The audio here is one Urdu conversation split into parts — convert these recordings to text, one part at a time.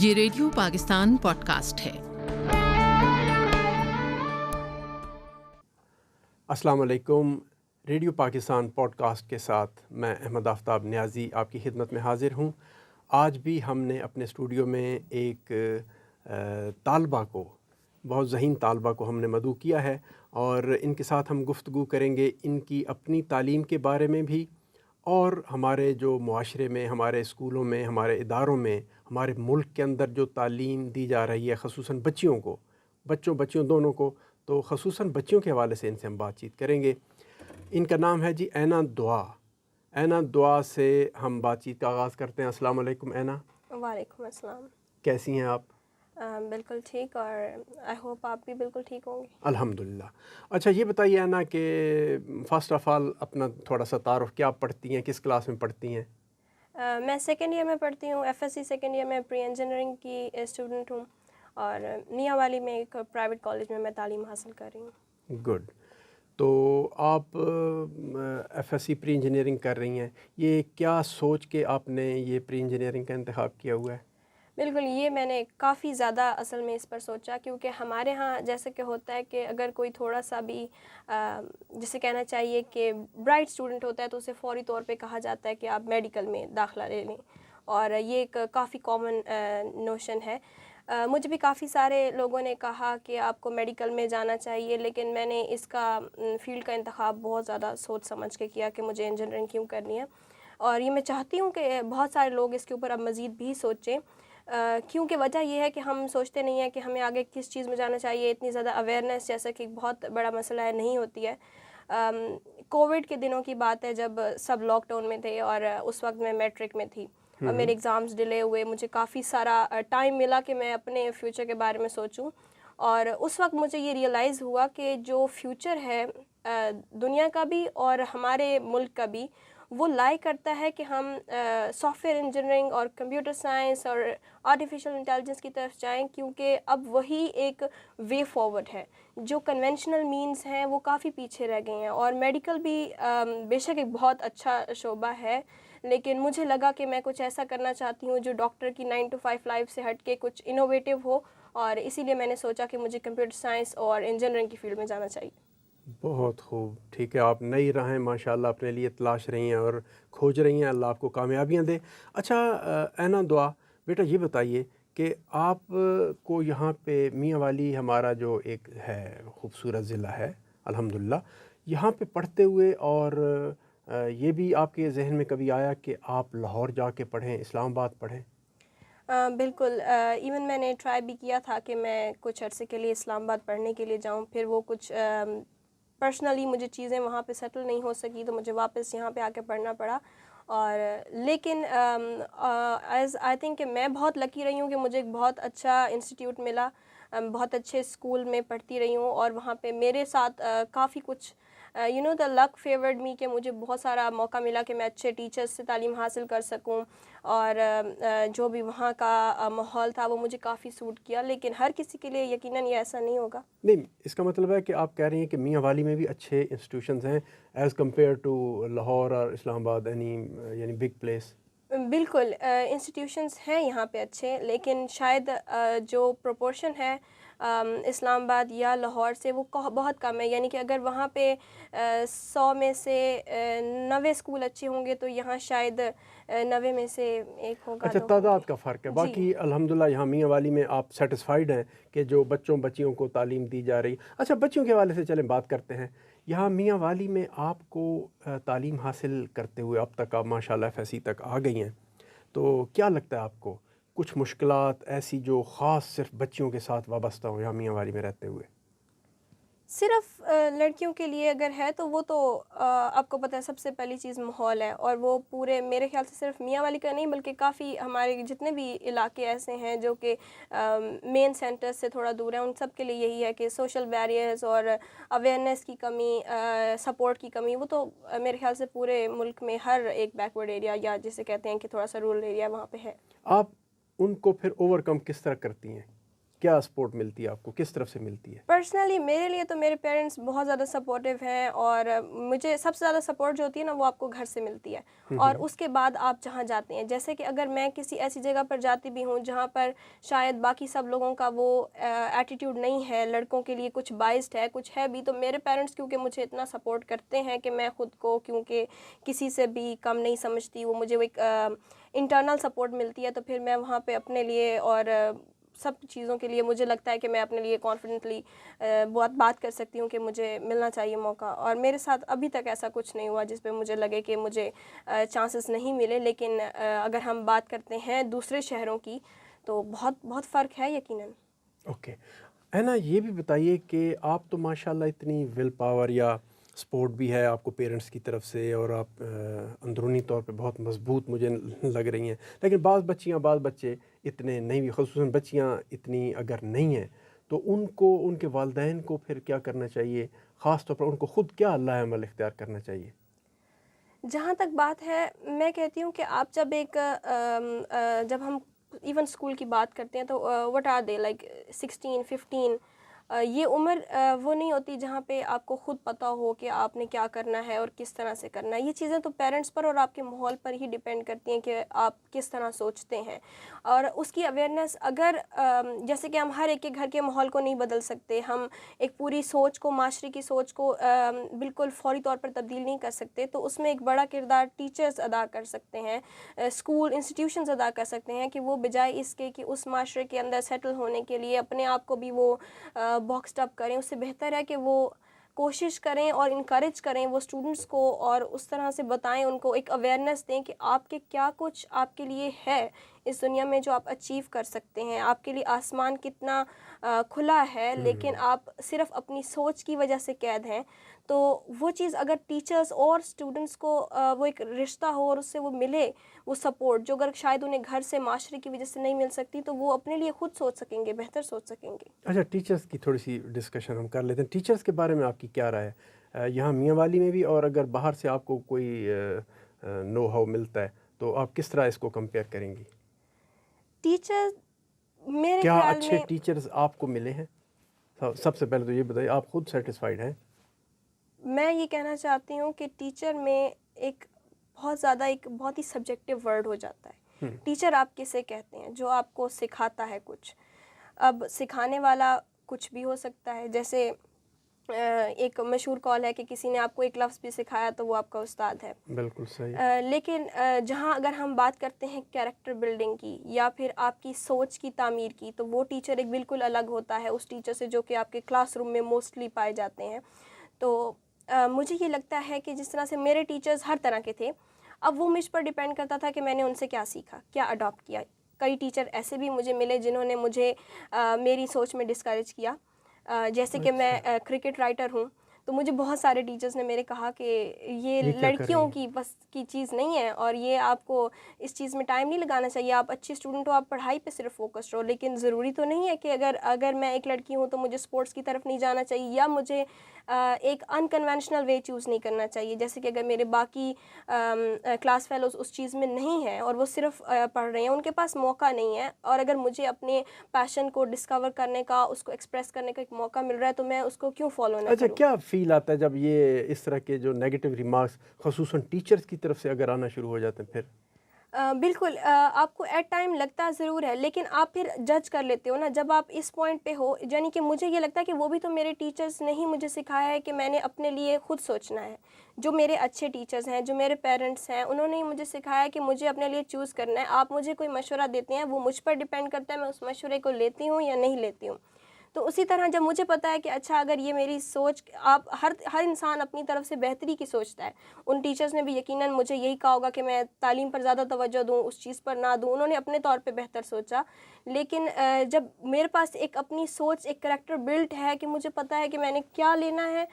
یہ ریڈیو پاکستان پوڈکاسٹ ہے۔ السلام علیکم۔ ریڈیو پاکستان پوڈکاسٹ کے ساتھ میں احمد آفتاب نیازی آپ کی خدمت میں حاضر ہوں۔ آج بھی ہم نے اپنے اسٹوڈیو میں ایک طالبہ کو، بہت ذہین طالبہ کو ہم نے مدعو کیا ہے، اور ان کے ساتھ ہم گفتگو کریں گے ان کی اپنی تعلیم کے بارے میں بھی، اور ہمارے جو معاشرے میں، ہمارے اسکولوں میں، ہمارے اداروں میں، ہمارے ملک کے اندر جو تعلیم دی جا رہی ہے، خصوصاً بچیوں کو، بچوں دونوں کو، تو خصوصاً بچیوں کے حوالے سے ان سے ہم بات چیت کریں گے۔ ان کا نام ہے جی اینا دعا۔ اینا دعا سے ہم بات چیت کا آغاز کرتے ہیں۔ السلام علیکم اینا۔ وعلیکم السلام۔ کیسی ہیں آپ؟ بالکل ٹھیک، اور آئی ہوپ آپ بھی بالکل ٹھیک ہوں گے۔ الحمدللہ۔ اچھا یہ بتائیے اینا کہ فرسٹ آف آل اپنا تھوڑا سا تعارف، کیا آپ پڑھتی ہیں، کس کلاس میں پڑھتی ہیں؟ میں سیکنڈ ایئر میں پڑھتی ہوں، FSC سیکنڈ ایئر میں، پری انجینئرنگ کی اسٹوڈنٹ ہوں، اور میاں والی میں ایک پرائیویٹ کالج میں تعلیم حاصل کر رہی ہوں۔ گڈ۔ تو آپ FSC پری انجینئرنگ کر رہی ہیں، یہ کیا سوچ کے آپ نے یہ پری انجینئرنگ کا انتخاب کیا ہوا ہے؟ بالکل، یہ میں نے کافی زیادہ اصل میں اس پر سوچا، کیونکہ ہمارے ہاں جیسے کہ ہوتا ہے کہ اگر کوئی تھوڑا سا بھی جسے کہنا چاہیے کہ برائٹ اسٹوڈنٹ ہوتا ہے تو اسے فوری طور پہ کہا جاتا ہے کہ آپ میڈیکل میں داخلہ لے لیں، اور یہ ایک کافی کامن نوشن ہے۔ مجھے بھی کافی سارے لوگوں نے کہا کہ آپ کو میڈیکل میں جانا چاہیے، لیکن میں نے اس کا فیلڈ کا انتخاب بہت زیادہ سوچ سمجھ کے کیا کہ مجھے انجینئرنگ کیوں کرنی ہے، اور یہ میں چاہتی ہوں کہ بہت سارے لوگ اس کے اوپر اب مزید بھی سوچیں، کیونکہ وجہ یہ ہے کہ ہم سوچتے نہیں ہیں کہ ہمیں آگے کس چیز میں جانا چاہیے، اتنی زیادہ اویئرنیس جیسا کہ بہت بڑا مسئلہ ہے نہیں ہوتی ہے۔ کووڈ کے دنوں کی بات ہے جب سب لاک ڈاؤن میں تھے، اور اس وقت میں میٹرک میں تھی، اور میرے ایگزامز ڈیلے ہوئے، مجھے کافی سارا ٹائم ملا کہ میں اپنے فیوچر کے بارے میں سوچوں، اور اس وقت مجھے یہ ریئلائز ہوا کہ جو فیوچر ہے دنیا کا بھی اور ہمارے ملک کا بھی، وہ لائی کرتا ہے کہ ہم سافٹ ویئر انجینئرنگ اور کمپیوٹر سائنس اور آرٹیفیشل انٹیلیجنس کی طرف جائیں، کیونکہ اب وہی ایک وے فارورڈ ہے۔ جو کنونشنل مینز ہیں وہ کافی پیچھے رہ گئے ہیں، اور میڈیکل بھی بے شک ایک بہت اچھا شعبہ ہے، لیکن مجھے لگا کہ میں کچھ ایسا کرنا چاہتی ہوں جو ڈاکٹر کی 9 to 5 لائف سے ہٹ کے کچھ انوویٹیو ہو، اور اسی لیے میں نے سوچا کہ مجھے کمپیوٹر سائنس اور انجینئرنگ کی فیلڈ میں جانا چاہیے۔ بہت خوب، ٹھیک ہے، آپ نئی راہیں ماشاءاللہ اپنے لیے تلاش رہی ہیں اور کھوج رہی ہیں، اللہ آپ کو کامیابیاں دے۔ اچھا اینا دعا بیٹا، یہ بتائیے کہ آپ کو یہاں پہ میاں والی ہمارا جو ایک ہے خوبصورت ضلع ہے الحمدللہ، یہاں پہ پڑھتے ہوئے، اور یہ بھی آپ کے ذہن میں کبھی آیا کہ آپ لاہور جا کے پڑھیں، اسلام آباد پڑھیں؟ بالکل، ایون میں نے ٹرائی بھی کیا تھا کہ میں کچھ عرصے کے لیے اسلام آباد پڑھنے کے لیے جاؤں، پھر وہ کچھ پرسنلی مجھے چیزیں وہاں پہ سیٹل نہیں ہو سکی، تو مجھے واپس یہاں پہ آ کے پڑھنا پڑا، اور لیکن ایز آئی تھنک کہ میں بہت لکی رہی ہوں کہ مجھے ایک بہت اچھا انسٹیٹیوٹ ملا، بہت اچھے اسکول میں پڑھتی رہی ہوں، اور وہاں پہ میرے ساتھ کافی کچھ دا لک فیورڈ می کہ مجھے بہت سارا موقع ملا کہ میں اچھے ٹیچرز سے تعلیم حاصل کر سکوں، اور جو بھی وہاں کا ماحول تھا وہ مجھے کافی سوٹ کیا، لیکن ہر کسی کے لیے یقیناً یہ ایسا نہیں ہوگا۔ نہیں، اس کا مطلب ہے کہ آپ کہہ رہی ہیں کہ میاں والی میں بھی اچھے انسٹیٹیوشنز ہیں ایز کمپیئر ٹو لاہور اور اسلام آباد، یعنی بگ پلیس۔ بالکل، انسٹیٹیوشنس ہیں یہاں پہ اچھے، لیکن شاید جو پروپورشن ہے اسلام آباد یا لاہور سے وہ بہت کم ہے، یعنی کہ اگر وہاں پہ 100 میں سے 90 اسکول اچھے ہوں گے تو یہاں شاید 90 میں سے ایک ہوگا۔ اچھا، تعداد کا فرق ہے، جی۔ باقی الحمدللہ یہاں میاں والی میں آپ سیٹسفائیڈ ہیں کہ جو بچیوں کو تعلیم دی جا رہی۔ اچھا، بچیوں کے حوالے سے چلیں بات کرتے ہیں۔ یہاں میاں والی میں آپ کو تعلیم حاصل کرتے ہوئے اب تک آپ ماشاءاللہ FSC تک آ گئی ہیں، تو کیا لگتا ہے آپ کو کچھ مشکلات ایسی جو خاص صرف بچیوں کے ساتھ وابستہ ہوں یہاں میاں والی میں رہتے ہوئے؟ صرف لڑکیوں کے لیے اگر ہے تو وہ تو آپ کو پتہ ہے سب سے پہلی چیز ماحول ہے، اور وہ پورے میرے خیال سے صرف میاں والی کا نہیں بلکہ کافی ہمارے جتنے بھی علاقے ایسے ہیں جو کہ مین سینٹر سے تھوڑا دور ہیں، ان سب کے لیے یہی ہے کہ سوشل بیریئرز اور اویئرنیس کی کمی، سپورٹ کی کمی، وہ تو میرے خیال سے پورے ملک میں ہر ایک بیکورڈ ایریا یا جسے کہتے ہیں کہ تھوڑا سا رورل ایریا وہاں پہ ہے۔ آپ ان کو پھر اوور کم کس طرح کرتی ہیں؟ کیا سپورٹ ملتی ہے آپ کو, کس طرف سے ملتی ہے؟ پرسنلی میرے لیے تو میرے پیرنٹس بہت زیادہ سپورٹیو ہیں, اور مجھے سب سے زیادہ سپورٹ جو ہوتی ہے نا وہ آپ کو گھر سے ملتی ہے, اور اس کے بعد آپ جہاں جاتے ہیں. جیسے کہ اگر میں کسی ایسی جگہ پر جاتی بھی ہوں جہاں پر شاید باقی سب لوگوں کا وہ ایٹیٹیوڈ نہیں ہے, لڑکوں کے لیے کچھ بائسڈ ہے, کچھ ہے بھی, تو میرے پیرنٹس کیونکہ مجھے اتنا سپورٹ کرتے ہیں کہ میں خود کو کیونکہ کسی سے بھی کم نہیں سمجھتی, وہ مجھے وہ ایک انٹرنل سپورٹ ملتی ہے, تو پھر میں وہاں پہ اپنے لیے اور سب چیزوں کے لیے مجھے لگتا ہے کہ میں اپنے لیے کانفیڈنٹلی بات کر سکتی ہوں کہ مجھے ملنا چاہیے موقع. اور میرے ساتھ ابھی تک ایسا کچھ نہیں ہوا جس پہ مجھے لگے کہ مجھے چانسز نہیں ملے. لیکن اگر ہم بات کرتے ہیں دوسرے شہروں کی تو بہت بہت فرق ہے یقیناً. اوکے اینا, یہ بھی بتائیے کہ آپ تو ماشاءاللہ اتنی ول پاور یا سپورٹ بھی ہے آپ کو پیرنٹس کی طرف سے, اور آپ اندرونی طور پہ بہت مضبوط مجھے لگ رہی ہیں, لیکن بعض بچے اتنے نہیں بھی, خصوصاً بچیاں اتنی اگر نہیں ہیں تو ان کو, ان کے والدین کو پھر کیا کرنا چاہیے, خاص طور پر ان کو خود کیا اللہ عمل اختیار کرنا چاہیے؟ جہاں تک بات ہے, میں کہتی ہوں کہ آپ جب ہم ایون اسکول کی بات کرتے ہیں تو وٹ آر دے لائک 16 15, یہ عمر وہ نہیں ہوتی جہاں پہ آپ کو خود پتہ ہو کہ آپ نے کیا کرنا ہے اور کس طرح سے کرنا ہے. یہ چیزیں تو پیرنٹس پر اور آپ کے ماحول پر ہی ڈیپینڈ کرتی ہیں کہ آپ کس طرح سوچتے ہیں, اور اس کی اویئرنیس اگر جیسے کہ ہم ہر ایک کے گھر کے ماحول کو نہیں بدل سکتے, ہم ایک پوری سوچ کو, معاشرے کی سوچ کو بالکل فوری طور پر تبدیل نہیں کر سکتے, تو اس میں ایک بڑا کردار ٹیچرز ادا کر سکتے ہیں, اسکول انسٹیٹیوشنز ادا کر سکتے ہیں, کہ وہ بجائے اس کے کہ اس معاشرے کے اندر سیٹل ہونے کے لیے اپنے آپ کو بھی وہ باکسڈ اپ کریں, اس سے بہتر ہے کہ وہ کوشش کریں اور انکریج کریں وہ اسٹوڈنٹس کو, اور اس طرح سے بتائیں ان کو, ایک اویئرنیس دیں کہ آپ کے کیا کچھ آپ کے لیے ہے اس دنیا میں جو آپ اچیو کر سکتے ہیں, آپ کے لیے آسمان کتنا کھلا ہے, لیکن آپ صرف اپنی سوچ کی وجہ سے قید ہیں. تو وہ چیز اگر ٹیچرز اور اسٹوڈنٹس کو وہ ایک رشتہ ہو اور اس سے وہ ملے وہ سپورٹ, جو اگر شاید انہیں گھر سے, معاشرے کی وجہ سے نہیں مل سکتی, تو وہ اپنے لیے خود سوچ سکیں گے, بہتر سوچ سکیں گے. اچھا, ٹیچرز کی تھوڑی سی ڈسکشن ہم کر لیتے ہیں. ٹیچرز کے بارے میں آپ کی کیا رائے ہے یہاں میاں والی میں بھی, اور اگر باہر سے آپ کو کوئی نو ہاؤ ملتا ہے تو آپ کس طرح اس کو کمپیئر کریں گی؟ ٹیچر میرے کیا خیال اچھے میں ٹیچرز آپ کو ملے ہیں؟ سب سے پہلے تو یہ بتائیے, آپ خود سیٹسفائیڈ ہیں؟ میں یہ کہنا چاہتی ہوں کہ ٹیچر میں ایک بہت ہی سبجیکٹیو ورڈ ہو جاتا ہے. ٹیچر آپ کسے کہتے ہیں؟ جو آپ کو سکھاتا ہے کچھ. اب سکھانے والا کچھ بھی ہو سکتا ہے, جیسے ایک مشہور قول ہے کہ کسی نے آپ کو ایک لفظ بھی سکھایا تو وہ آپ کا استاد ہے. بالکل صحیح. لیکن جہاں اگر ہم بات کرتے ہیں کیریکٹر بلڈنگ کی یا پھر آپ کی سوچ کی تعمیر کی, تو وہ ٹیچر ایک بالکل الگ ہوتا ہے اس ٹیچر سے جو کہ آپ کے کلاس روم میں موسٹلی پائے جاتے ہیں. تو مجھے یہ لگتا ہے کہ جس طرح سے میرے ٹیچرز ہر طرح کے تھے, اب وہ مجھ پر ڈیپینڈ کرتا تھا کہ میں نے ان سے کیا سیکھا, کیا اڈاپٹ کیا. کئی ٹیچر ایسے بھی مجھے ملے جنہوں نے مجھے میری سوچ میں ڈسکریج کیا. جیسے کہ میں کرکٹ رائٹر ہوں, تو مجھے بہت سارے ٹیچرز نے میرے کہا کہ یہ لڑکیوں کی بس کی چیز نہیں ہے, اور یہ آپ کو اس چیز میں ٹائم نہیں لگانا چاہیے, آپ اچھی اسٹوڈنٹ ہو, آپ پڑھائی پہ صرف فوکس رہو. لیکن ضروری تو نہیں ہے کہ اگر میں ایک لڑکی ہوں تو مجھے اسپورٹس کی طرف نہیں جانا چاہیے, یا مجھے ایک انکنونشنل وے چوز نہیں کرنا چاہیے. جیسے کہ اگر میرے باقی کلاس فیلوز اس چیز میں نہیں ہیں اور وہ صرف پڑھ رہے ہیں, ان کے پاس موقع نہیں ہے, اور اگر مجھے اپنے پیشن کو ڈسکور کرنے کا, اس کو ایکسپریس کرنے کا ایک موقع مل رہا ہے, تو میں اس کو کیوں فالو نہ کروں. اچھا, کیا فیل آتا ہے جب یہ اس طرح کے جو نیگیٹو ریمارکس خصوصاً ٹیچرز کی طرف سے اگر آنا شروع ہو جاتے ہیں پھر؟ بالکل, آپ کو ایٹ ٹائم لگتا ضرور ہے, لیکن آپ پھر جج کر لیتے ہو نا جب آپ اس پوائنٹ پہ ہو. یعنی کہ مجھے یہ لگتا ہے کہ وہ بھی تو میرے ٹیچرز نے ہی مجھے سکھایا ہے کہ میں نے اپنے لیے خود سوچنا ہے. جو میرے اچھے ٹیچرز ہیں, جو میرے پیرنٹس ہیں, انہوں نے ہی مجھے سکھایا ہے کہ مجھے اپنے لیے چوز کرنا ہے. آپ مجھے کوئی مشورہ دیتے ہیں, وہ مجھ پر ڈیپینڈ کرتا ہے میں اس مشورے کو لیتی ہوں یا نہیں لیتی ہوں. تو اسی طرح جب مجھے پتا ہے کہ اچھا اگر یہ میری سوچ, آپ ہر انسان اپنی طرف سے بہتری کی سوچتا ہے. ان ٹیچرز نے بھی یقیناً مجھے یہی کہا ہوگا کہ میں تعلیم پر زیادہ توجہ دوں, اس چیز پر نہ دوں. انہوں نے اپنے طور پہ بہتر سوچا. لیکن جب میرے پاس ایک اپنی سوچ, ایک کریکٹر بلٹ ہے کہ مجھے پتا ہے کہ میں نے کیا لینا ہے,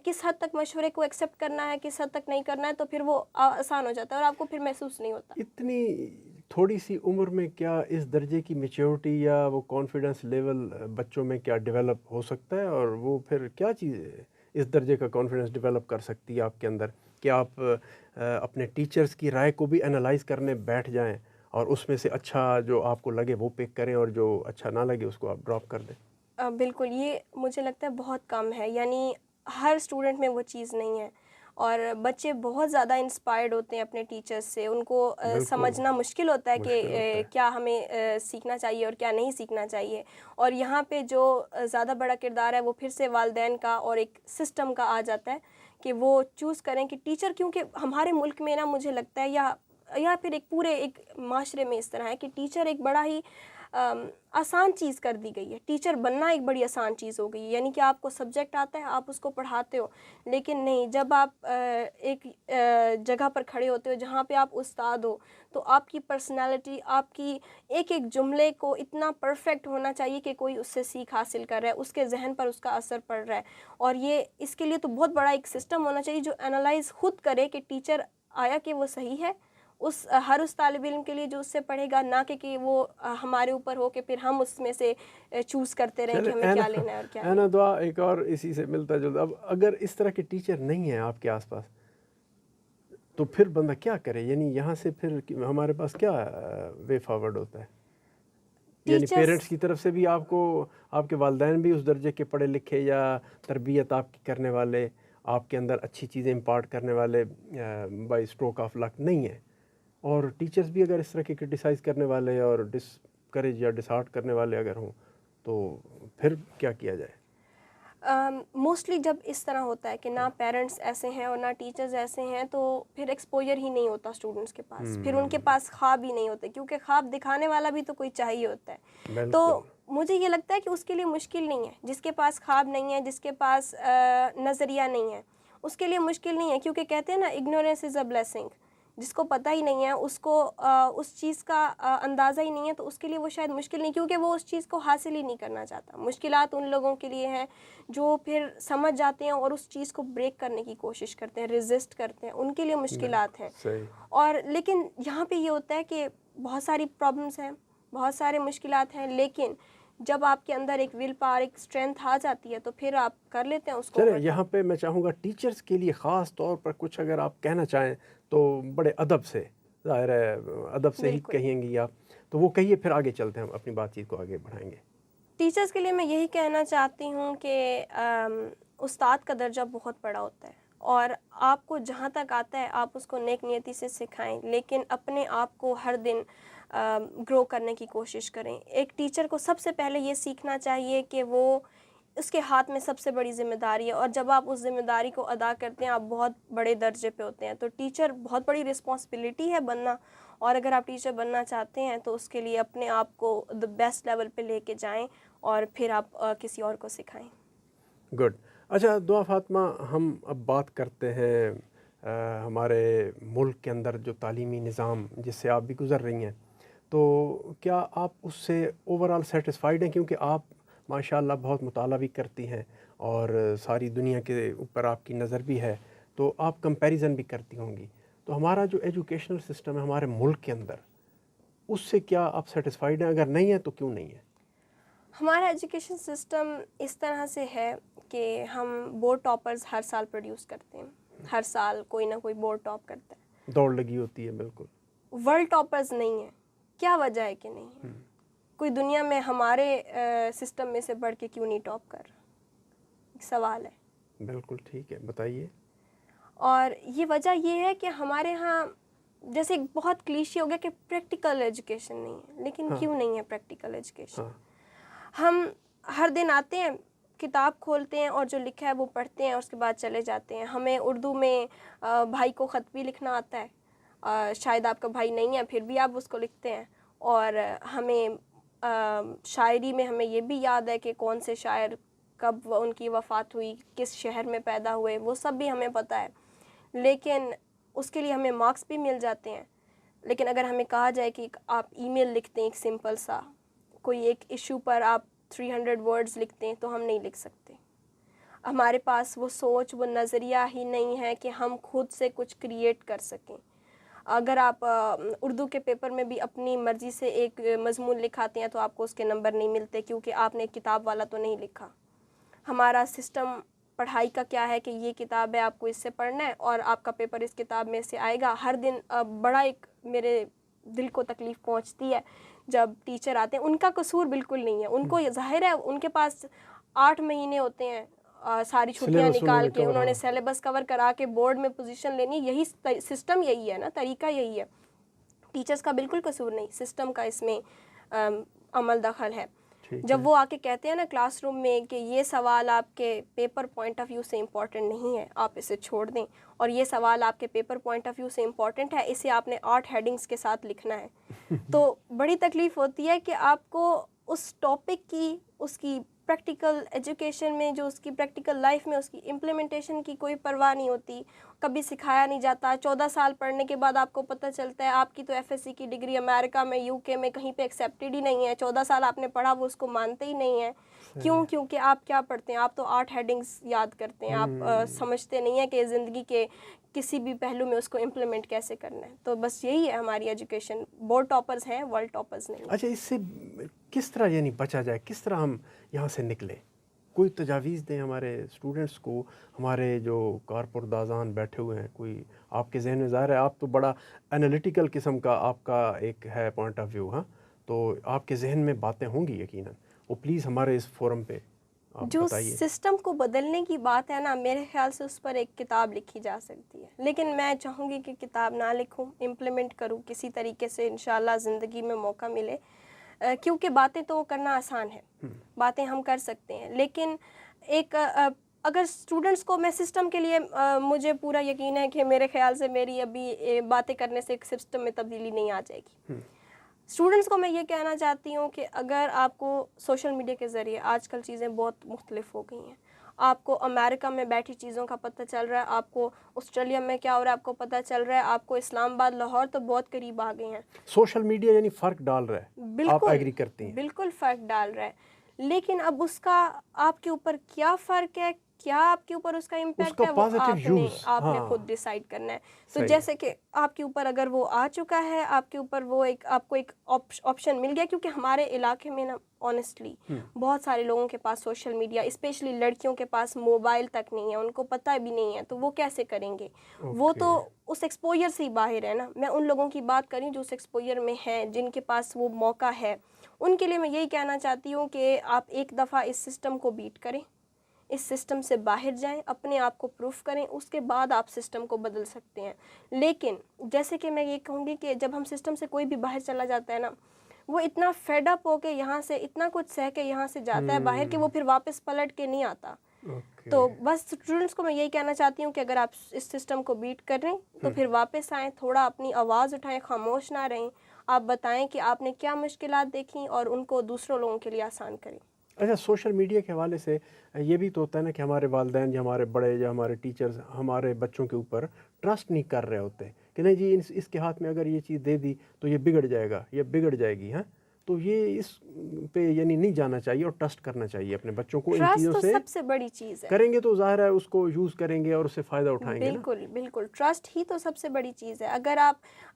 کس حد تک مشورے کو ایکسیپٹ کرنا ہے, کس حد تک نہیں کرنا ہے, تو پھر وہ آسان ہو جاتا ہے اور آپ کو پھر محسوس نہیں ہوتا. اتنی تھوڑی سی عمر میں کیا اس درجے کی میچیورٹی یا وہ کانفیڈنس لیول بچوں میں کیا ڈیولپ ہو سکتا ہے, اور وہ پھر کیا چیز اس درجے کا کانفیڈنس ڈیولپ کر سکتی ہے آپ کے اندر کہ آپ اپنے ٹیچرز کی رائے کو بھی انالائز کرنے بیٹھ جائیں اور اس میں سے اچھا جو آپ کو لگے وہ پک کریں اور جو اچھا نہ لگے اس کو آپ ڈراپ کر دیں؟ بالکل، یہ مجھے لگتا ہے بہت کم ہے، یعنی ہر اسٹوڈنٹ میں وہ چیز نہیں ہے، اور بچے بہت زیادہ انسپائرڈ ہوتے ہیں اپنے ٹیچرز سے. ان کو بالکل سمجھنا مشکل ہوتا ہے مشکل ہوتا کہ ہے. کیا ہمیں سیکھنا چاہیے اور کیا نہیں سیکھنا چاہیے. اور یہاں پہ جو زیادہ بڑا کردار ہے وہ پھر سے والدین کا اور ایک سسٹم کا آ جاتا ہے کہ وہ چوز کریں کہ ٹیچر، کیونکہ ہمارے ملک میں نا مجھے لگتا ہے یا پھر ایک پورے ایک معاشرے میں اس طرح ہے کہ ٹیچر ایک بڑا ہی آسان چیز کر دی گئی ہے. ٹیچر بننا ایک بڑی آسان چیز ہو گئی ہے، یعنی کہ آپ کو سبجیکٹ آتا ہے، آپ اس کو پڑھاتے ہو. لیکن نہیں، جب آپ ایک جگہ پر کھڑے ہوتے ہو جہاں پہ آپ استاد ہو، تو آپ کی پرسنالٹی، آپ کی ایک ایک جملے کو اتنا پرفیکٹ ہونا چاہیے کہ کوئی اس سے سیکھ حاصل کر رہا ہے، اس کے ذہن پر اس کا اثر پڑ رہا ہے. اور یہ اس کے لیے تو بہت بڑا ایک سسٹم ہونا چاہیے جو انالائز خود کرے کہ ٹیچر آیا کہ وہ صحیح ہے ہر اس طالب علم کے لیے جو اس سے پڑھے گا، نہ کہ وہ ہمارے اوپر ہو کہ پھر ہم اس میں سے چوز کرتے رہیں کہ ہمیں کیا لینا ہے اور کیا نہیں. دعا ایک اور اسی سے ملتا جلتا. اب اگر اس طرح کے ٹیچر نہیں ہیں آپ کے آس پاس تو پھر بندہ کیا کرے؟ یعنی یہاں سے پھر ہمارے پاس کیا وے فارورڈ ہوتا ہے؟ یعنی پیرنٹس کی طرف سے بھی آپ کو، آپ کے والدین بھی اس درجے کے پڑھے لکھے یا تربیت آپ کی کرنے والے، آپ کے اندر اچھی چیزیں امپارٹ کرنے والے بائی اسٹروک آف لک نہیں ہیں، اور ٹیچرز بھی اگر اس طرح کے کرٹیسائز کرنے والے اور ڈسکریج یا ڈسہارٹ کرنے والے اگر ہوں تو پھر کیا کیا جائے؟ موسٹلی جب اس طرح ہوتا ہے کہ نہ پیرنٹس ایسے ہیں اور نہ ٹیچرز ایسے ہیں، تو پھر ایکسپوجر ہی نہیں ہوتا اسٹوڈنٹس کے پاس، پھر ان کے پاس خواب ہی نہیں ہوتے، کیونکہ خواب دکھانے والا بھی تو کوئی چاہیے ہوتا ہے. تو مجھے یہ لگتا ہے کہ اس کے لیے مشکل نہیں ہے، جس کے پاس خواب نہیں ہے، جس کے پاس نظریہ نہیں ہے، اس کے لیے مشکل نہیں ہے، کیونکہ کہتے ہیں نا اگنورینس از اے بلیسنگ. جس کو پتہ ہی نہیں ہے، اس کو اس چیز کا اندازہ ہی نہیں ہے، تو اس کے لیے وہ شاید مشکل نہیں، کیونکہ وہ اس چیز کو حاصل ہی نہیں کرنا چاہتا. مشکلات ان لوگوں کے لیے ہیں جو پھر سمجھ جاتے ہیں اور اس چیز کو بریک کرنے کی کوشش کرتے ہیں، ریزسٹ کرتے ہیں، ان کے لیے مشکلات ہیں. اور لیکن یہاں پہ یہ ہوتا ہے کہ بہت ساری پرابلمس ہیں، بہت سارے مشکلات ہیں، لیکن جب آپ کے اندر ایک ول پاور، ایک اسٹرینتھ آ جاتی ہے تو پھر آپ کر لیتے ہیں اس کو. چلیں یہاں پہ میں چاہوں گا ٹیچرز کے لیے خاص طور پر کچھ اگر آپ کہنا چاہیں تو بڑے ادب سے، ظاہر ہے ادب سے ہی کہیں گی آپ، تو وہ کہیے، پھر آگے چلتے ہیں، ہم اپنی بات چیت کو آگے بڑھائیں گے. ٹیچرز کے لیے میں یہی کہنا چاہتی ہوں کہ استاد کا درجہ بہت بڑا ہوتا ہے، اور آپ کو جہاں تک آتا ہے آپ اس کو نیک نیتی سے سکھائیں، لیکن اپنے آپ کو ہر دن گرو کرنے کی کوشش کریں. ایک ٹیچر کو سب سے پہلے یہ سیکھنا چاہیے کہ وہ، اس کے ہاتھ میں سب سے بڑی ذمہ داری ہے، اور جب آپ اس ذمہ داری کو ادا کرتے ہیں آپ بہت بڑے درجے پہ ہوتے ہیں. تو ٹیچر بہت بڑی رسپانسبلٹی ہے بننا، اور اگر آپ ٹیچر بننا چاہتے ہیں تو اس کے لیے اپنے آپ کو دی بیسٹ لیول پہ لے کے جائیں اور پھر آپ کسی اور کو سکھائیں. گڈ. اچھا دعا فاطمہ، ہم اب بات کرتے ہیں ہمارے ملک کے اندر جو تعلیمی نظام جس سے آپ بھی گزر رہی ہیں، تو کیا آپ اس سے اوور آل سیٹسفائیڈ ہیں؟ کیونکہ آپ ماشاءاللہ بہت مطالعہ بھی کرتی ہیں اور ساری دنیا کے اوپر آپ کی نظر بھی ہے، تو آپ کمپیریزن بھی کرتی ہوں گی. تو ہمارا جو ایجوکیشنل سسٹم ہے ہمارے ملک کے اندر، اس سے کیا آپ سیٹسفائیڈ ہیں؟ اگر نہیں ہے تو کیوں نہیں ہے؟ ہمارا ایجوکیشن سسٹم اس طرح سے ہے کہ ہم بورڈ ٹاپرز ہر سال پروڈیوس کرتے ہیں، ہر سال کوئی نہ کوئی بورڈ ٹاپ کرتا ہے، دوڑ لگی ہوتی ہے. بالکل. ورلڈ ٹاپرز نہیں ہیں. کیا وجہ ہے کہ نہیں ہے؟ کوئی دنیا میں ہمارے سسٹم میں سے بڑھ کے کیوں نہیں ٹاپ کر رہا؟ ایک سوال ہے. بالکل ٹھیک ہے، بتائیے. اور یہ وجہ یہ ہے کہ ہمارے ہاں جیسے بہت کلیشے ہو گیا کہ پریکٹیکل ایجوکیشن نہیں ہے. لیکن کیوں نہیں ہے پریکٹیکل ایجوکیشن؟ ہم ہر دن آتے ہیں، کتاب کھولتے ہیں اور جو لکھا ہے وہ پڑھتے ہیں اور اس کے بعد چلے جاتے ہیں. ہمیں اردو میں بھائی کو خط بھی لکھنا آتا ہے، شاید آپ کا بھائی نہیں ہے پھر بھی آپ اس کو لکھتے ہیں. اور ہمیں شاعری میں ہمیں یہ بھی یاد ہے کہ کون سے شاعر کب ان کی وفات ہوئی، کس شہر میں پیدا ہوئے، وہ سب بھی ہمیں پتہ ہے. لیکن اس کے لیے ہمیں مارکس بھی مل جاتے ہیں. لیکن اگر ہمیں کہا جائے کہ آپ ای میل لکھتے ہیں ایک سمپل سا، کوئی ایک ایشو پر آپ 300 ورڈز لکھتے ہیں، تو ہم نہیں لکھ سکتے. ہمارے پاس وہ سوچ، وہ نظریہ ہی نہیں ہے کہ ہم خود سے کچھ کریٹ کر سکیں. اگر آپ اردو کے پیپر میں بھی اپنی مرضی سے ایک مضمون لکھاتے ہیں تو آپ کو اس کے نمبر نہیں ملتے، کیونکہ آپ نے کتاب والا تو نہیں لکھا. ہمارا سسٹم پڑھائی کا کیا ہے کہ یہ کتاب ہے، آپ کو اس سے پڑھنا ہے اور آپ کا پیپر اس کتاب میں سے آئے گا. ہر دن بڑا ایک میرے دل کو تکلیف پہنچتی ہے جب ٹیچر آتے ہیں. ان کا قصور بالکل نہیں ہے, ان کو ظاہر ہے ان کے پاس 8 مہینے ہوتے ہیں ساری چھٹیاں نکال کے انہوں نے سیلیبس کور کرا کے بورڈ میں پوزیشن لینی. یہی سسٹم یہی ہے نا, طریقہ یہی ہے. ٹیچرز کا بالکل قصور نہیں, سسٹم کا اس میں عمل دخل ہے. جب وہ آ کے کہتے ہیں نا کلاس روم میں کہ یہ سوال آپ کے پیپر پوائنٹ آف ویو سے امپورٹنٹ نہیں ہے, آپ اسے چھوڑ دیں, اور یہ سوال آپ کے پیپر پوائنٹ آف ویو سے امپورٹنٹ ہے, اسے آپ نے 8 ہیڈنگز کے ساتھ لکھنا ہے, تو بڑی تکلیف ہوتی ہے کہ آپ کو اس ٹاپک کی, اس کی پریکٹیکل ایجوکیشن میں, جو اس کی پریکٹیکل لائف میں اس کی امپلیمنٹیشن کی کوئی پرواہ نہیں ہوتی, کبھی سکھایا نہیں جاتا. 14 سال پڑھنے کے بعد آپ کو پتہ چلتا ہے آپ کی تو ایف ایس سی کی ڈگری امریکہ میں, یو کے میں کہیں پہ ایکسیپٹیڈ ہی نہیں ہے. 14 سال آپ نے پڑھا, وہ اس کو مانتے ہی نہیں ہیں. کیوں؟ کیونکہ آپ کیا پڑھتے ہیں, آپ تو 8 ہیڈنگز یاد کرتے ہیں, آپ سمجھتے نہیں ہیں کہ زندگی کے کسی بھی پہلو میں اس کو امپلیمنٹ کیسے کرنا ہے. تو بس یہی ہے ہماری ایجوکیشن. بورڈ ٹاپرز ہیں, ورلڈ ٹاپرز نہیں. اچھا, اس سے کس طرح یعنی بچا جائے, کس طرح ہم یہاں سے نکلیں؟ کوئی تجاویز دیں ہمارے اسٹوڈنٹس کو, ہمارے جو کارپردازان بیٹھے ہوئے ہیں. کوئی آپ کے ذہن میں, ظاہر ہے آپ تو بڑا انالیٹیکل قسم کا آپ کا ایک ہے پوائنٹ آف ویو, ہاں, تو آپ کے ذہن میں باتیں ہوں گی یقیناً, وہ پلیز ہمارے اس فورم پہ جو سسٹم کو بدلنے کی بات ہے نا, میرے خیال سے اس پر ایک کتاب لکھی جا سکتی ہے, لیکن میں چاہوں گی کہ کتاب نہ لکھوں, امپلیمنٹ کروں کسی طریقے سے, انشاءاللہ زندگی میں موقع ملے. کیونکہ باتیں تو کرنا آسان ہے, باتیں ہم کر سکتے ہیں, لیکن ایک اگر اسٹوڈنٹس کو, میں سسٹم کے لیے مجھے پورا یقین ہے کہ میرے خیال سے میری ابھی باتیں کرنے سے ایک سسٹم میں تبدیلی نہیں آ جائے گی. اسٹوڈنٹس کو میں یہ کہنا چاہتی ہوں کہ اگر آپ کو سوشل میڈیا کے ذریعے, آج کل چیزیں بہت مختلف ہو گئی ہیں, آپ کو امریکہ میں بیٹھی چیزوں کا پتہ چل رہا ہے, آپ کو آسٹریلیا میں کیا ہو رہا ہے آپ کو پتہ چل رہا ہے, آپ کو اسلام آباد, لاہور تو بہت قریب آ گئے ہیں. سوشل میڈیا یعنی فرق ڈال رہا ہے, بالکل, آپ ایگری کرتی ہیں؟ بالکل فرق ڈال رہا ہے, لیکن اب اس کا آپ کے اوپر کیا فرق ہے, کیا آپ کے اوپر اس کا امپیکٹ ہے, وہ آپ نے خود ڈیسائیڈ کرنا ہے. تو جیسے کہ آپ کے اوپر اگر وہ آ چکا ہے, آپ کے اوپر وہ آپ کو ایک آپشن مل گیا, کیونکہ ہمارے علاقے میں نا آنیسٹلی بہت سارے لوگوں کے پاس سوشل میڈیا, اسپیشلی لڑکیوں کے پاس موبائل تک نہیں ہے, ان کو پتہ بھی نہیں ہے, تو وہ کیسے کریں گے؟ وہ تو اس ایکسپوجر سے ہی باہر ہے نا. میں ان لوگوں کی بات کر رہی ہوں جو اس ایکسپوجر میں ہیں, جن کے پاس وہ موقع ہے. ان کے لیے میں یہی کہنا چاہتی ہوں کہ آپ ایک دفعہ اس سسٹم کو بیٹ کریں, اس سسٹم سے باہر جائیں, اپنے آپ کو پروف کریں, اس کے بعد آپ سسٹم کو بدل سکتے ہیں. لیکن جیسے کہ میں یہ کہوں گی کہ جب ہم سسٹم سے کوئی بھی باہر چلا جاتا ہے نا, وہ اتنا فیڈ اپ ہو کے یہاں سے, اتنا کچھ سہ کے یہاں سے جاتا ہے باہر کہ وہ پھر واپس پلٹ کے نہیں آتا. تو بس اسٹوڈنٹس کو میں یہی کہنا چاہتی ہوں کہ اگر آپ اس سسٹم کو بیٹ کر رہے ہیں تو پھر واپس آئیں, تھوڑا اپنی آواز اٹھائیں, خاموش نہ رہیں, آپ بتائیں کہ آپ نے کیا مشکلات دیکھیں اور ان کو دوسروں لوگوں کے لیے آسان کریں. اچھا, سوشل میڈیا کے حوالے سے یہ بھی تو ہوتا ہے نا کہ ہمارے والدین یا ہمارے بڑے یا ہمارے ٹیچرز ہمارے بچوں کے اوپر ٹرسٹ نہیں کر رہے ہوتے کہ نہیں جی اس کے ہاتھ میں اگر یہ چیز دے دی تو یہ بگڑ جائے گا, یہ بگڑ جائے گی. ہاں, تو یہ اس پہ یعنی نہیں جانا چاہیے اور ٹرسٹ کرنا چاہیے اپنے بچوں کو. ان چیزوں سے سب سے بڑی چیز ہے, کریں گے تو ظاہر ہے اس کو یوز کریں گے اور اس سے فائدہ اٹھائیں گے. بالکل بالکل, ٹرسٹ ہی تو سب سے بڑی چیز ہے.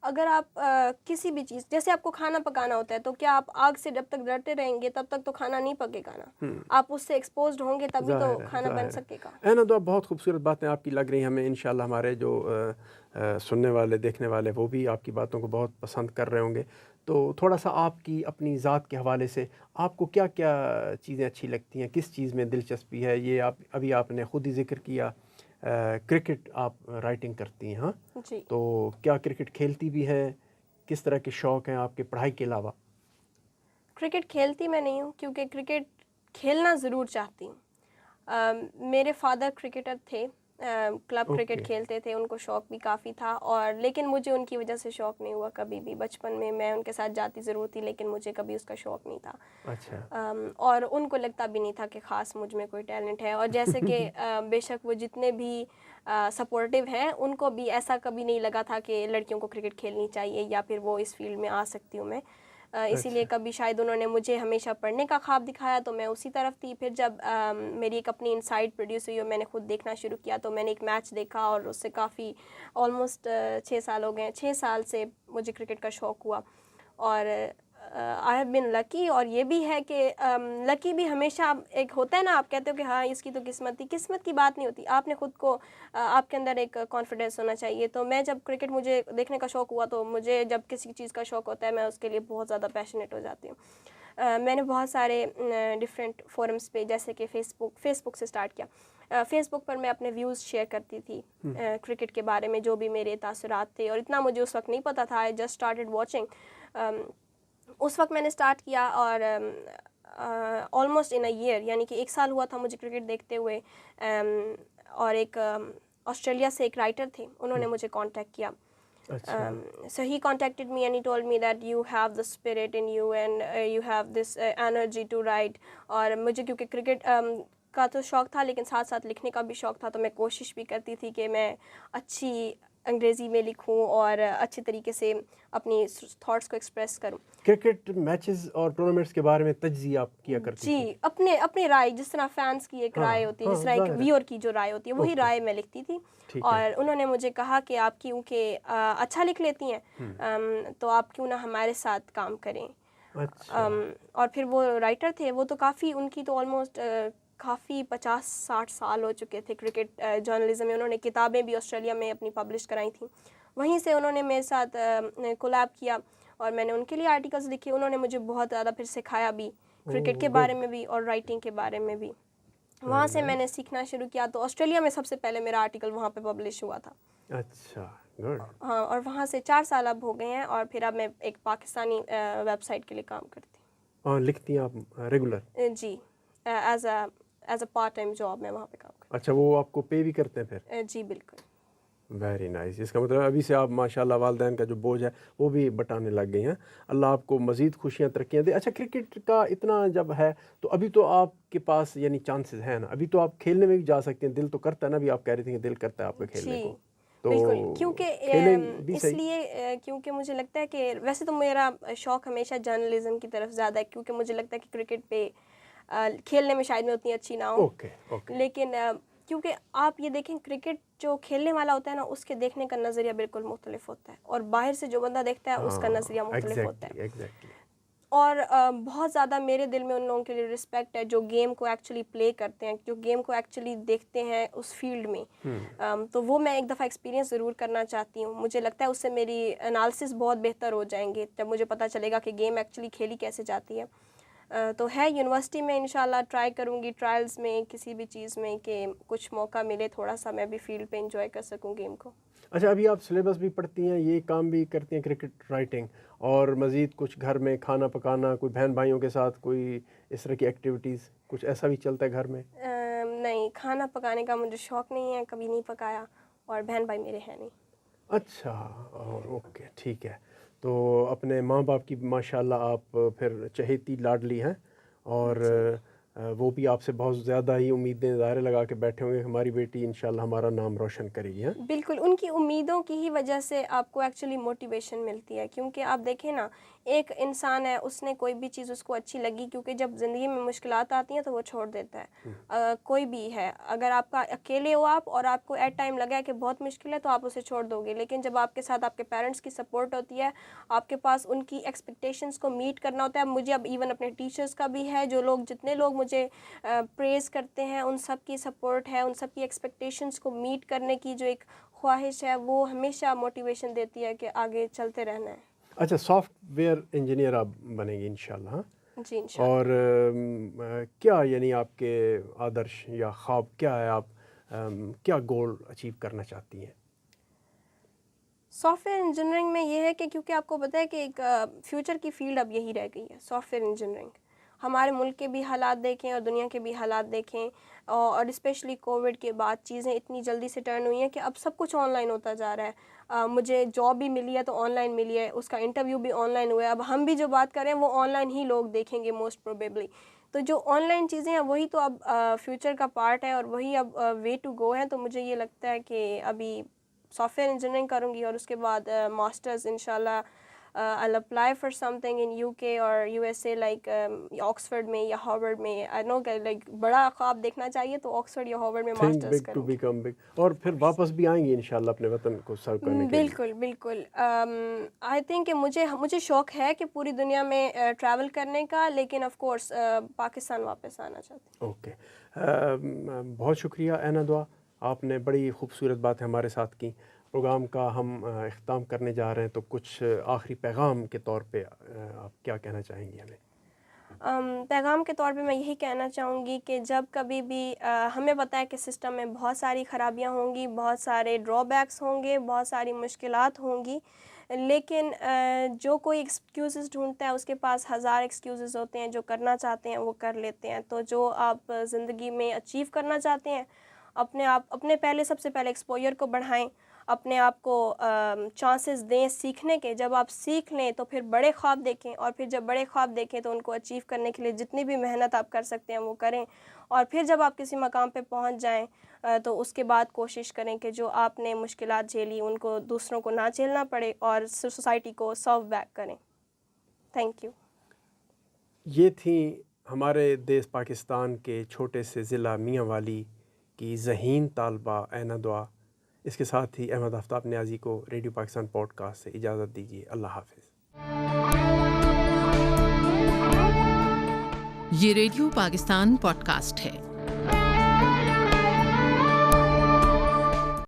اگر آپ کسی بھی چیز, جیسے آپ کو کھانا پکانا ہوتا ہے, تو کیا آپ آگ سے جب تک ڈرتے رہیں گے تب تک تو کھانا نہیں پکے گا نا, آپ اس سے ایکسپوزڈ ہوں گے تبھی تو کھانا بن سکے گا. نا تو بہت خوبصورت باتیں آپ کی لگ رہی ہیں ہمیں. انشاءاللہ ہمارے جو سننے والے, دیکھنے والے, وہ بھی آپ کی باتوں کو بہت پسند کر رہے ہوں گے. تو تھوڑا سا آپ کی اپنی ذات کے حوالے سے آپ کو کیا کیا چیزیں اچھی لگتی ہیں, کس چیز میں دلچسپی ہے؟ یہ ابھی آپ نے خود ہی ذکر کیا, کرکٹ آپ رائٹنگ کرتی ہیں. ہاں جی, تو کیا کرکٹ کھیلتی بھی ہے؟ کس طرح کے شوق ہیں آپ کے پڑھائی کے علاوہ؟ کرکٹ کھیلتی میں نہیں ہوں, کیونکہ کرکٹ کھیلنا ضرور چاہتی ہوں. میرے فادر کرکٹر تھے, کلب کرکٹ کھیلتے تھے, ان کو شوق بھی کافی تھا, اور لیکن مجھے ان کی وجہ سے شوق نہیں ہوا کبھی بھی. بچپن میں ان کے ساتھ جاتی ضرور تھی, لیکن مجھے کبھی اس کا شوق نہیں تھا. اچھا. اور ان کو لگتا بھی نہیں تھا کہ خاص مجھ میں کوئی ٹیلنٹ ہے. اور جیسے کہ بے شک وہ جتنے بھی سپورٹیو ہیں, ان کو بھی ایسا کبھی نہیں لگا تھا کہ لڑکیوں کو کرکٹ کھیلنی چاہیے یا پھر وہ اس فیلڈ میں آ سکتی ہوں میں. اسی لیے کبھی شاید انہوں نے مجھے ہمیشہ پڑھنے کا خواب دکھایا تو میں اسی طرف تھی. پھر جب میری ایک اپنی انسائٹ پروڈیوس ہوئی اور میں نے خود دیکھنا شروع کیا, تو میں نے ایک میچ دیکھا اور اس سے کافی آلموسٹ 6 سال ہو گئے. 6 سال سے مجھے کرکٹ کا شوق ہوا, اور آئی ہیو بن لکی. اور یہ بھی ہے کہ لکی بھی ہمیشہ ایک ہوتا ہے نا, آپ کہتے ہو کہ ہاں اس کی تو قسمت تھی. قسمت کی بات نہیں ہوتی, آپ نے خود کو آپ کے اندر ایک کانفیڈینس ہونا چاہیے. تو میں جب کرکٹ مجھے دیکھنے کا شوق ہوا, تو مجھے جب کسی چیز کا شوق ہوتا ہے میں اس کے لیے بہت زیادہ پیشنیٹ ہو جاتی ہوں. میں نے بہت سارے ڈفرینٹ فورمز پہ, جیسے کہ فیس بک سے سٹارٹ کیا. فیس بک پر میں اپنے ویوز شیئر کرتی تھی کرکٹ کے بارے میں, جو بھی میرے تاثرات تھے. اور اتنا مجھے اس وقت نہیں پتہ تھا, آئی جسٹ اسٹارٹیڈ واچنگ. اس وقت میں نے اسٹارٹ کیا, اور آلموسٹ ان اے ایئر, یعنی کہ 1 سال ہوا تھا مجھے کرکٹ دیکھتے ہوئے. اور ایک آسٹریلیا سے ایک رائٹر تھے, انہوں نے مجھے کانٹیکٹ کیا. So he contacted me and he told me that you have the spirit in you and you have this energy to write. اور مجھے کیونکہ کرکٹ کا تو شوق تھا, لیکن ساتھ ساتھ لکھنے کا بھی شوق تھا, تو میں کوشش بھی کرتی تھی کہ میں اچھی انگریزی میں لکھوں اور اچھے طریقے سے اپنی تھاٹس کو ایکسپریس کروں. کرکٹ میچز اور ٹورنامنٹس کے بارے میں تجزیہ آپ کیا کرتی جی, اپنے رائے, جس طرح فینس کی ایک رائے ہوتی ہے, جس طرح ایک ویور کی جو رائے ہوتی ہے, وہی رائے میں لکھتی تھی. اور انہوں نے مجھے کہا کہ آپ کیونکہ اچھا لکھ لیتی ہیں, تو آپ کیوں نہ ہمارے ساتھ کام کریں. اور پھر وہ رائٹر تھے, وہ تو کافی, ان کی تو آلموسٹ کافی 50-60 سال ہو چکے تھے کرکٹ جرنلزم میں. انہوں نے کتابیں بھی آسٹریلیا میں اپنی پبلش کرائی تھیں. وہیں سے انہوں نے میرے ساتھ کولیب کیا اور میں نے ان کے لیے آرٹیکلز لکھے. انہوں نے مجھے بہت زیادہ پھر سکھایا بھی, کرکٹ کے بارے میں بھی اور رائٹنگ کے بارے میں بھی. وہاں سے میں نے سیکھنا شروع کیا. تو آسٹریلیا میں سب سے پہلے میرا آرٹیکل وہاں پہ پبلش ہوا تھا. اچھا, گڈ. ہاں, اور وہاں سے 4 سال اب ہو گئے ہیں, اور پھر اب میں ایک پاکستانی ویب سائٹ کے لیے کام کرتی ہوں. اور لکھتی ہیں آپ ریگولر؟ جی, as a part time job میں وہاں پہ کام کرتی ہوں. اچھا, وہ آپ کو پے بھی کرتے ہیں پھر؟ جی بالکل. Very nice. اس کا مطلب ابھی سے آپ ماشاء اللہ والدین کا جو بوجھ ہے وہ بھی بٹانے لگ گئی ہیں. اللہ آپ کو مزید خوشیاں ترقیاں دے. اچھا, کرکٹ کا اتنا جب ہے تو ابھی تو آپ کے پاس یعنی چانسز ہیں نا, ابھی تو آپ کھیلنے میں بھی جا سکتے ہیں, دل تو کرتا ہے نا, ابھی آپ کہہ رہی تھیں کہ دل کرتا ہے آپ کا کھیلنے کو. بالکل, کیونکہ اس لیے کیونکہ مجھے لگتا ہے کہ ویسے تو میرا شوق ہمیشہ جرنلزم کی طرف زیادہ ہے, کیونکہ مجھے لگتا ہے کہ کرکٹ پہ کھیلنے میں شاید میں اتنی اچھی نہ ہوں. لیکن کیونکہ آپ یہ دیکھیں, کرکٹ جو کھیلنے والا ہوتا ہے نا, اس کے دیکھنے کا نظریہ بالکل مختلف ہوتا ہے, اور باہر سے جو بندہ دیکھتا ہے اس کا نظریہ مختلف ہوتا ہے. اور بہت زیادہ میرے دل میں ان لوگوں کے لیے رسپیکٹ ہے جو گیم کو ایکچولی پلے کرتے ہیں, جو گیم کو ایکچولی دیکھتے ہیں اس فیلڈ میں. تو وہ میں ایک دفعہ ایکسپیرینس ضرور کرنا چاہتی ہوں. مجھے لگتا ہے اس سے میری انالسس بہت بہتر ہو جائیں گے, جب مجھے پتہ چلے گا کہ گیم ایکچولی کھیلی کیسے جاتی ہے. تو ہے یونیورسٹی میں انشاءاللہ ٹرائی کروں گی, ٹرائلز میں, کسی بھی چیز میں, کہ کچھ موقع ملے تھوڑا سا میں بھی فیلڈ پہ انجوائے کر سکوں گیم کو. اچھا, ابھی آپ سلیبس بھی پڑھتی ہیں, یہ کام بھی کرتی ہیں کرکٹ رائٹنگ, اور مزید کچھ گھر میں کھانا پکانا, کوئی بہن بھائیوں کے ساتھ کوئی اس طرح کی ایکٹیویٹیز, کچھ ایسا بھی چلتا ہے گھر میں؟ نہیں, کھانا پکانے کا مجھے شوق نہیں ہے, کبھی نہیں پکایا, اور بہن بھائی میرے ہیں نہیں. اچھا, اوکے, ٹھیک ہے. تو اپنے ماں باپ کی ماشاءاللہ آپ پھر چہیتی لاڈلی ہیں, اور وہ بھی آپ سے بہت زیادہ ہی امیدیں ظاہر لگا کے بیٹھے ہوں گے, ہماری بیٹی انشاءاللہ ہمارا نام روشن کرے گی. بالکل, ان کی امیدوں کی ہی وجہ سے آپ کو ایکچولی موٹیویشن ملتی ہے. کیونکہ آپ دیکھیں نا, ایک انسان ہے, اس نے کوئی بھی چیز اس کو اچھی لگی, کیونکہ جب زندگی میں مشکلات آتی ہیں تو وہ چھوڑ دیتا ہے. کوئی بھی ہے, اگر آپ کا اکیلے ہو آپ, اور آپ کو ایٹ ٹائم لگا ہے کہ بہت مشکل ہے, تو آپ اسے چھوڑ دو گے. لیکن جب آپ کے ساتھ آپ کے پیرنٹس کی سپورٹ ہوتی ہے, آپ کے پاس ان کی ایکسپیکٹیشنس کو میٹ کرنا ہوتا ہے. مجھے اب ایون اپنے ٹیچرس کا بھی ہے, جو لوگ جتنے لوگ مجھے پریز کرتے ہیں, ان سب کی سپورٹ ہے, ان سب کی ایکسپیکٹیشنس کو میٹ کرنے کی جو ایک خواہش ہے, وہ ہمیشہ موٹیویشن دیتی ہے کہ آگے چلتے رہنا ہے. اچھا, سافٹ ویئر انجینئر آپ بنیں گی انشاءاللہ؟ ہاں جی انشاءاللہ. اور کیا یعنی آپ کے آدرش یا خواب کیا ہے, آپ کیا گول اچیو کرنا چاہتی ہیں؟ سافٹ ویئر انجینئرنگ میں یہ ہے کہ کیونکہ آپ کو پتہ ہے کہ ایک فیوچر کی فیلڈ اب یہی رہ گئی ہے, سافٹ ویئر انجینئرنگ. ہمارے ملک کے بھی حالات دیکھیں اور دنیا کے بھی حالات دیکھیں, اور اسپیشلی کووڈ کے بعد چیزیں اتنی جلدی سے ٹرن ہوئی ہیں کہ اب سب کچھ آن لائن ہوتا جا رہا ہے. مجھے جاب بھی ملی ہے تو آن لائن ملی ہے, اس کا انٹرویو بھی آن لائن ہوا ہے. اب ہم بھی جو بات کریں وہ آن لائن ہی لوگ دیکھیں گے موسٹ پروبیبلی. تو جو آن لائن چیزیں ہیں وہی تو اب فیوچر کا پارٹ ہے, اور وہی اب وے ٹو گو ہے. تو مجھے یہ لگتا ہے کہ ابھی سافٹ ویئر انجینئرنگ کروں گی, اور اس کے بعد ماسٹرز انشاءاللہ I'll apply for something in UK or USA like Oxford میں یا ہارورڈ میں. I know like بڑا خواب دیکھنا چاہیے تو آکسفورڈ یا ہارورڈ میں ماسٹرز کریں. Think big to become big. اور پھر واپس بھی آئیں گے انشاءاللہ اپنے وطن کو سرو کرنے کے لیے. بالکل بالکل. آئی تھنک کہ مجھے شوق ہے کہ پوری دنیا میں ٹریول کرنے کا, لیکن آف کورس پاکستان واپس آنا چاہتے ہیں. اوکے, بہت شکریہ اینا دعا, آپ نے بڑی خوبصورت بات ہمارے ساتھ کی. پروگرام کا ہم اختتام کرنے جا رہے ہیں, تو کچھ آخری پیغام کے طور پہ آپ کیا کہنا چاہیں گی ہمیں؟ پیغام کے طور پہ میں یہی کہنا چاہوں گی کہ جب کبھی بھی ہمیں پتہ ہے کہ سسٹم میں بہت ساری خرابیاں ہوں گی, بہت سارے ڈرا بیکس ہوں گے, بہت ساری مشکلات ہوں گی, لیکن جو کوئی ایکسکیوزز ڈھونڈتا ہے اس کے پاس ہزار ایکسکیوزز ہوتے ہیں. جو کرنا چاہتے ہیں وہ کر لیتے ہیں. تو جو آپ زندگی میں اچیو کرنا چاہتے ہیں, اپنے پہلے سب سے پہلے ایکسپوئر کو بڑھائیں, اپنے آپ کو چانسز دیں سیکھنے کے. جب آپ سیکھ لیں تو پھر بڑے خواب دیکھیں, اور پھر جب بڑے خواب دیکھیں تو ان کو اچیو کرنے کے لیے جتنی بھی محنت آپ کر سکتے ہیں وہ کریں. اور پھر جب آپ کسی مقام پہ پہنچ جائیں تو اس کے بعد کوشش کریں کہ جو آپ نے مشکلات جھیلی ان کو دوسروں کو نہ جھیلنا پڑے, اور سوسائٹی کو سرو بیک کریں. Thank you. یہ تھیں ہمارے دیس پاکستان کے چھوٹے سے ضلع میاں والی کی ذہین طالبہ اینا دعا. اس کے ساتھ ہی احمد آفتاب نیازی کو ریڈیو پاکستان پوڈ کاسٹ سے اجازت دیجیے. اللہ حافظ. یہ ریڈیو پاکستان پوڈ کاسٹ ہے.